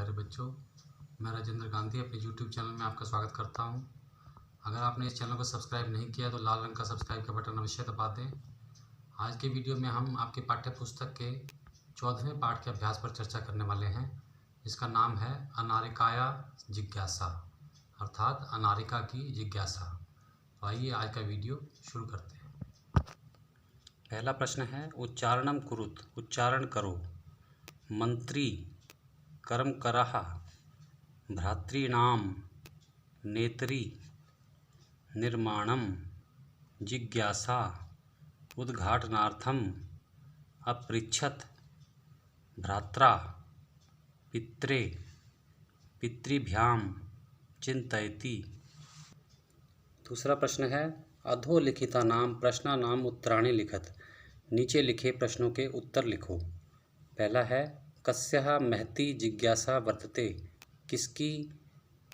प्यारे बच्चों, मैं राजेंद्र गांधी अपने YouTube चैनल में आपका स्वागत करता हूं। अगर आपने इस चैनल को सब्सक्राइब नहीं किया तो लाल रंग का सब्सक्राइब का बटन अवश्य दबा दें। आज के वीडियो में हम आपके पाठ्य पुस्तक के 14वें पाठ के अभ्यास पर चर्चा करने वाले हैं। इसका नाम है अनारिकाया जिज्ञासा, अर्थात अनारिका की जिज्ञासा। तो आइए आज का वीडियो शुरू करते हैं। पहला प्रश्न है, उच्चारणम कुरुत, उच्चारण करो। मंत्री कर्म करः, भ्रातॄणां नेत्री निर्माणं जिज्ञासा उद्घाटनार्थम् अपृच्छत् भ्रात्रा पित्रे पितृभ्यां चिन्तयति। दूसरा प्रश्न है, अधोलिखितानां प्रश्नानां उत्तराणि लिखत। नीचे लिखे प्रश्नों के उत्तर लिखो। पहला है, कस्याः महती जिज्ञासा वर्तते, किसकी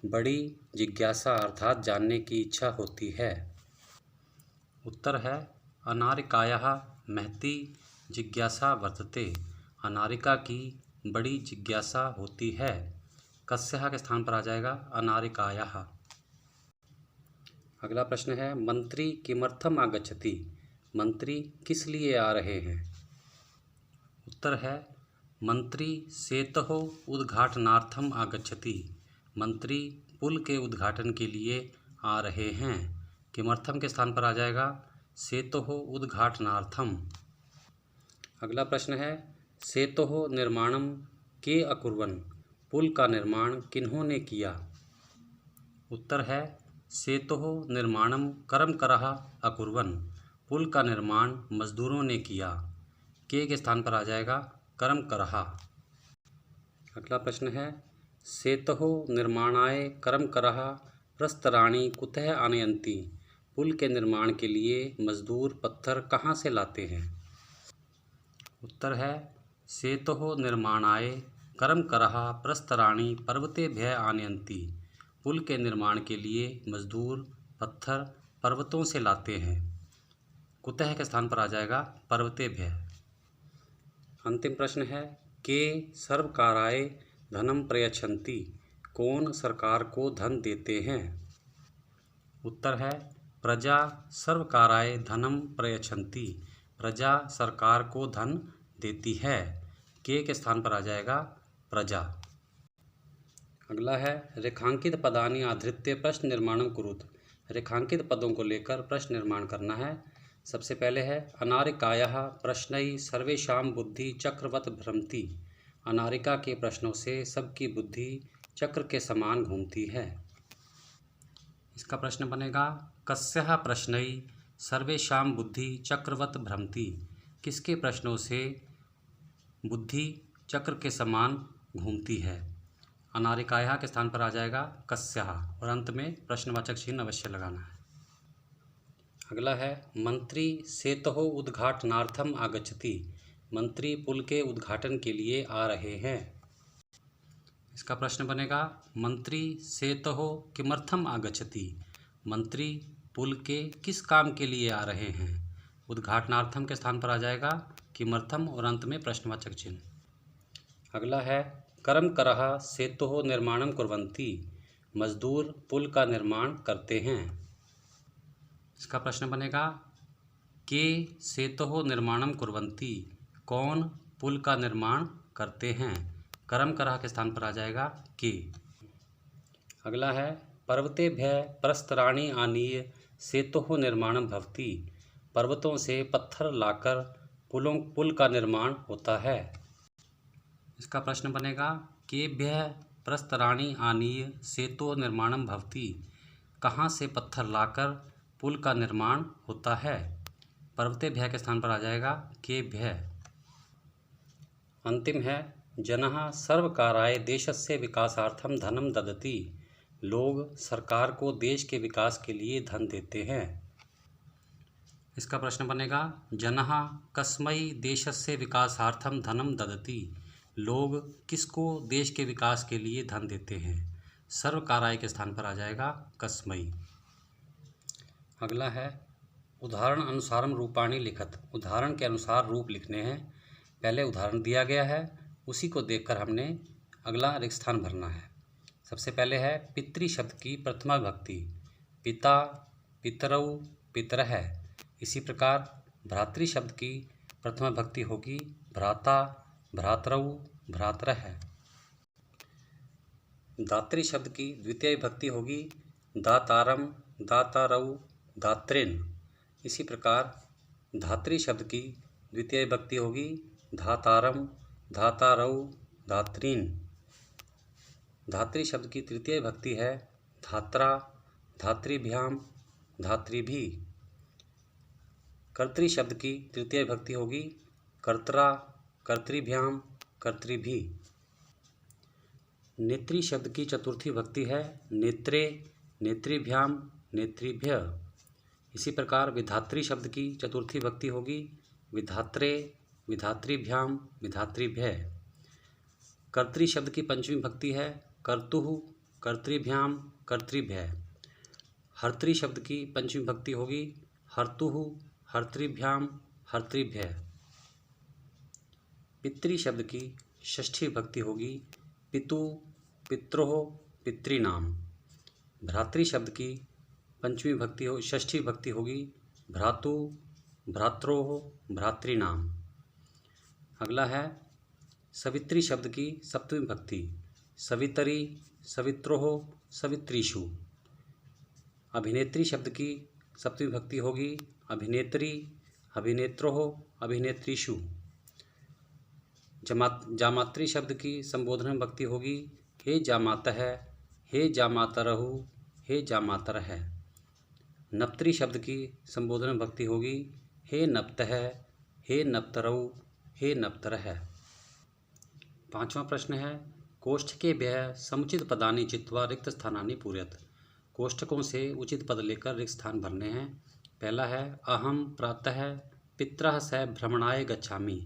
बड़ी जिज्ञासा अर्थात जानने की इच्छा होती है। उत्तर है, अनारिकायाः महती जिज्ञासा वर्तते, अनारिका की बड़ी जिज्ञासा होती है। कस्याः के स्थान पर आ जाएगा अनारिकायाः। अगला प्रश्न है, मंत्री किमर्थम आगच्छति, मंत्री किस लिए आ रहे हैं। उत्तर है, मंत्री सेतुः उद्घाटनार्थम आगच्छति, मंत्री पुल के उद्घाटन के लिए आ रहे हैं। किमर्थम के स्थान पर आ जाएगा सेतुः उद्घाटनार्थम। अगला प्रश्न है, सेतुः निर्माणम के अकुर्वन्, पुल का निर्माण किन्होंने किया। उत्तर है, सेतुः निर्माणम कर्मकरः अकुर्वन्, पुल का निर्माण मजदूरों ने किया। के स्थान पर आ जाएगा कर्मकरः। अगला प्रश्न है, सेतुः निर्माणाय कर्मकरः प्रस्तराणि कुतः आनयन्ति, पुल के निर्माण के लिए मजदूर पत्थर कहाँ से लाते हैं। उत्तर है, सेतुः निर्माणाय कर्मकरः प्रस्तराणि पर्वतेभ्यः आनयन्ति, पुल के निर्माण के लिए मजदूर पत्थर पर्वतों से लाते हैं। कुतः के स्थान पर आ जाएगा पर्वतेभ्यः। अंतिम प्रश्न है, के सर्वकाराय धनम प्रयच्छन्ति, कौन सरकार को धन देते हैं। उत्तर है, प्रजा सर्वकाराय धनम प्रयच्छन्ति, प्रजा सरकार को धन देती है। के स्थान पर आ जाएगा प्रजा। अगला है, रेखांकित पदानि आधृत्य प्रश्न निर्माणम कुरुत, रेखांकित पदों को लेकर प्रश्न निर्माण करना है। सबसे पहले है, अनारिकायाः प्रश्नैः सर्वेषां बुद्धि चक्रवत् भ्रमति, अनारिका के प्रश्नों से सबकी बुद्धि चक्र के समान घूमती है। इसका प्रश्न बनेगा, कस्याः प्रश्नैः सर्वेषां बुद्धि चक्रवत् भ्रमति, किसके प्रश्नों से बुद्धि चक्र के समान घूमती है। अनारिकायाः के स्थान पर आ जाएगा कस्याः और अंत में प्रश्नवाचक चिन्ह अवश्य लगाना है। अगला है, मंत्री सेतुः उद्घाटनार्थम आगच्छति, मंत्री पुल के उद्घाटन के लिए आ रहे हैं। इसका प्रश्न बनेगा, मंत्री सेतुः किमर्थम आगच्छति, मंत्री पुल के किस काम के लिए आ रहे हैं। उद्घाटनार्थम के स्थान पर आ जाएगा किमर्थम और अंत में प्रश्नवाचक चिन्ह। अगला है, कर्मकरः सेतुः निर्माणं कुर्वन्ति, मजदूर पुल का निर्माण करते हैं। इसका प्रश्न बनेगा, के सेतुः निर्माणं कुर्वन्ति, कौन पुल का निर्माण करते हैं। कर्मकरः के स्थान पर आ जाएगा के। अगला है, पर्वतेभ्यः प्रस्तराणि आनीय सेतुः निर्माणं भवति, पर्वतों से पत्थर लाकर पुल का निर्माण होता है। इसका प्रश्न बनेगा, केभ्यः प्रस्तराणि आनीय सेतुः निर्माणं भवति, कहाँ से पत्थर लाकर पुल का निर्माण होता है। पर्वतेभ्यः के स्थान पर आ जाएगा केभ्यः। अंतिम है, जनः सर्वकाराय देशस्य विकासार्थम धनम ददति, लोग सरकार को देश के विकास के लिए धन देते हैं। इसका प्रश्न बनेगा, जनः कस्मै देशस्य विकासार्थम धनम ददति, लोग किसको देश के विकास के लिए धन देते हैं। सर्वकाराय के स्थान पर आ जाएगा कस्मै। अगला है, उदाहरण अनुसारम रूपाणि लिखत, उदाहरण के अनुसार रूप लिखने हैं। पहले उदाहरण दिया गया है, उसी को देखकर हमने अगला रिक्त स्थान भरना है। सबसे पहले है पितृ शब्द की प्रथमा विभक्ति, पिता, पितरौ, पितरः। इसी प्रकार भ्रातृ शब्द की प्रथमा विभक्ति होगी भ्राता, भ्रातरौ, भ्रातरः। दातृ शब्द की द्वितीय विभक्ति होगी दातारम, दातारौ, दात्रेन। इसी प्रकार धातृ शब्द की द्वितीय विभक्ति होगी धातारम, धातारौ, धात्रीन। धातृ शब्द की तृतीय विभक्ति है धात्रा, धातृभ्याम, धातृभि। कर्तृ शब्द की तृतीय विभक्ति होगी कर्त्रा, कर्तृभ्याम, कर्तृभि। नेत्री शब्द की चतुर्थी विभक्ति है नेत्रे, नेत्रीभ्याम, नेत्रीभ्य। इसी प्रकार विधात्री शब्द की चतुर्थी विभक्ति होगी विधात्रे, विधातृभ्याम, विधातृभ्य। कर्तृ शब्द की पंचमी विभक्ति है कर्तुः, कर्तृभ्याम, कर्तृभ्य। हर्तृ शब्द की पंचमी विभक्ति होगी हर्तुः, हर्तृभ्याम, हर्तृभ्य। पितृ शब्द की षष्ठी विभक्ति होगी पितु, पित्रोः, पितृनाम। भ्रातृ शब्द की पंचमी विभक्ति हो षष्ठी विभक्ति होगी भ्रातु, भ्रात्रोः, भ्रातृनाम। अगला है सवित्री शब्द की सप्तमी विभक्ति सवितरी, सवित्रोः, सवित्रीषु। अभिनेत्री शब्द की सप्तमी विभक्ति होगी अभिनेत्री, अभिनेत्रोः, अभिनेत्रीषु। जामात्री शब्द की संबोधन विभक्ति होगी हे जामातः, हे जामातरहु, हे जामातरः। नप्तृ शब्द की संबोधन विभक्ति होगी हे नप्तः, हे नप्तरौ, हे नप्तरः। पांचवा प्रश्न है कोष्ठके व्यय समुचित पदानि चित्वा रिक्त स्थानानि पूरयत। कोष्ठकों से उचित पद लेकर रिक्त स्थान भरने हैं। पहला है अहम प्रातः पित्रः सह भ्रमणाय गच्छामि।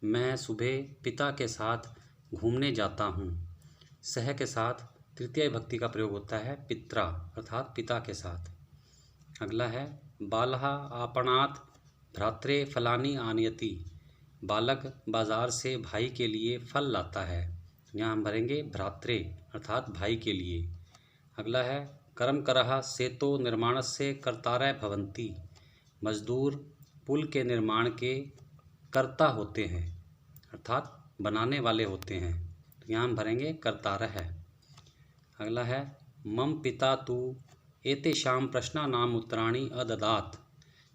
मैं सुबह पिता के साथ घूमने जाता हूँ। सह के साथ तृतीय विभक्ति का प्रयोग होता है पित्रा अर्थात पिता के साथ। अगला है बालः आपणात् भ्रात्रे फलानि आनयति। बालक बाजार से भाई के लिए फल लाता है। यहाँ हम भरेंगे भ्रात्रे अर्थात भाई के लिए। अगला है कर्मकरः सेतो निर्माणस्य कर्तारः भवन्ति। मजदूर पुल के निर्माण के कर्ता होते हैं अर्थात बनाने वाले होते हैं। तो यहाँ हम भरेंगे कर्तारः। अगला है मम पिता तु एतेषां प्रश्नानाम् उत्तराणि अददात्।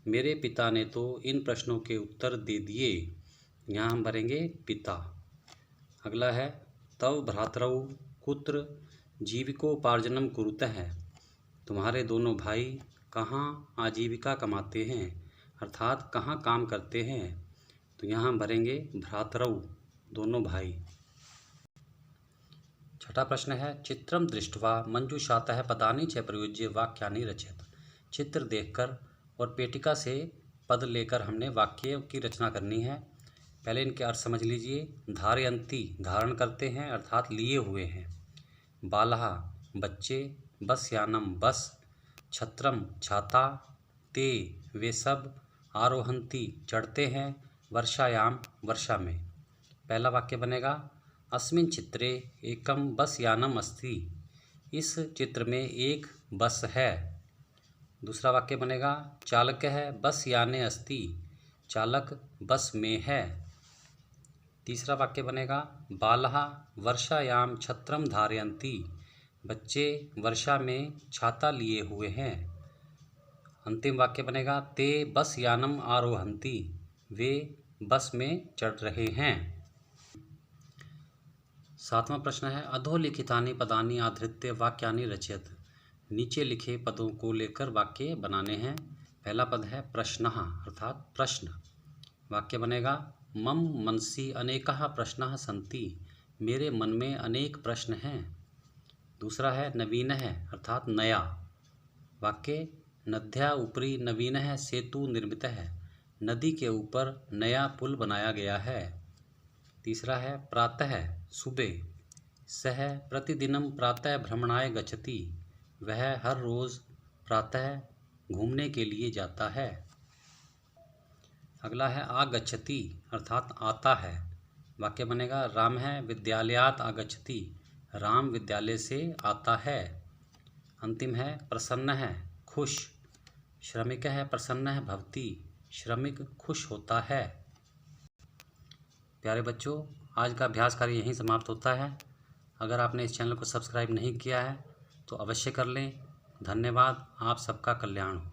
मेरे पिता ने तो इन प्रश्नों के उत्तर दे दिए। यहाँ हम भरेंगे पिता। अगला है तव भ्रातरौ कुत्र जीविकोपार्जनम कुरुतः। तुम्हारे दोनों भाई कहाँ आजीविका कमाते हैं अर्थात कहाँ काम करते हैं। तो यहाँ हम भरेंगे भ्रातरौ दोनों भाई। छठा प्रश्न है चित्रम दृष्ट्वा मंजूषातः पदानि च प्रयुज्य वाक्यानि रचयत। चित्र देखकर और पेटिका से पद लेकर हमने वाक्य की रचना करनी है। पहले इनके अर्थ समझ लीजिए। धारयन्ति धारण करते हैं अर्थात लिए हुए हैं। बालः बच्चे, बसयानम बस, छत्रम छाता, ते वे सब, आरोहन्ति चढ़ते हैं, वर्षायाम वर्षा में। पहला वाक्य बनेगा अस्मिन् चित्रे एकम बसयानम अस्ति। इस चित्र में एक बस है। दूसरा वाक्य बनेगा चालकः बसयाने अस्ति। चालक बस में है। तीसरा वाक्य बनेगा बालः वर्षायाम छत्रम धारयन्ति। बच्चे वर्षा में छाता लिए हुए हैं। अंतिम वाक्य बनेगा ते बस यानम आरोहन्ति। वे बस में चढ़ रहे हैं। सातवां प्रश्न है अधोलिखितानि पदानि आधृत्य वाक्यानि रचयत। नीचे लिखे पदों को लेकर वाक्य बनाने हैं। पहला पद है प्रश्नः अर्थात प्रश्न। वाक्य बनेगा मम मनसि अनेकाः प्रश्नाः सन्ति। मेरे मन में अनेक प्रश्न हैं। दूसरा है नवीनः अर्थात नया। वाक्य नद्या उपरि नवीनः सेतु निर्मितः। नदी के ऊपर नया पुल बनाया गया है। तीसरा है प्रातः सुबह। सह प्रतिदिनं प्रातः भ्रमणाय गच्छति। वह हर रोज़ प्रातः घूमने के लिए जाता है। अगला है आगच्छति अर्थात आता है। वाक्य बनेगा राम है विद्यालयात् आगच्छति, राम विद्यालय से आता है। अंतिम है प्रसन्न है खुश, श्रमिक है प्रसन्न है भवति, श्रमिक खुश होता है। प्यारे बच्चों, आज का अभ्यास कार्य यहीं समाप्त होता है। अगर आपने इस चैनल को सब्सक्राइब नहीं किया है तो अवश्य कर लें। धन्यवाद। आप सबका कल्याण हो।